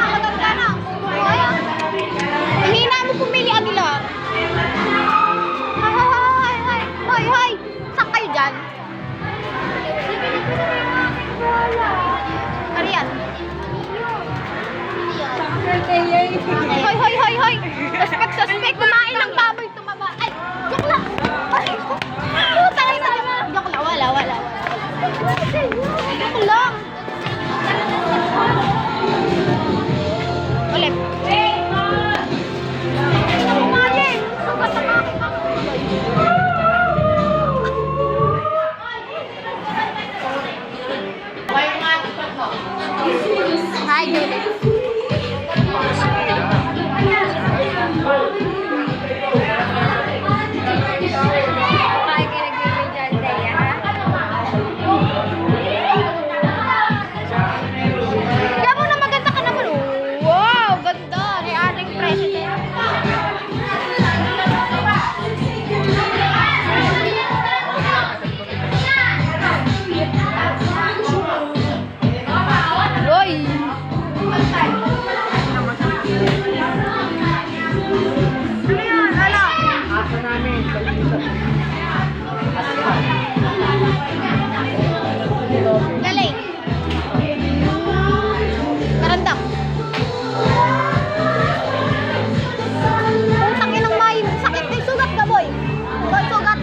Maganda na. Hina mo pumili, Aguilar. Hoy. Saan kayo dyan? Arian. Hoy. Suspect. Kumain ng baboy tumaba. Ay, joke lang. Putang ina. Joke lang. Wala. Joke lang. Ulit. Hi, Julie. Gabo na maganda ka naman. Wow, ganda. Ni ating president. Hoy. Galing. Karandang. Putang inang may sakit ng sugat ka, boy. Boy, sugat.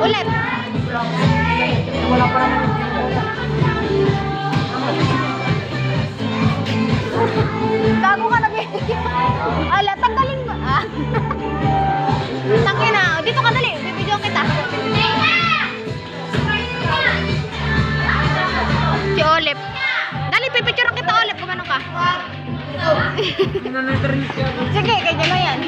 Ulit. Wala pa naman yung Gago ka na, ala, tanggalin mo. Tangina, dito ka dali. Bibidyoan kita. Si Olip. Dali, pipicturean kita, Olip. Kumanong ka. nanay siya. Sige, kaya na yan.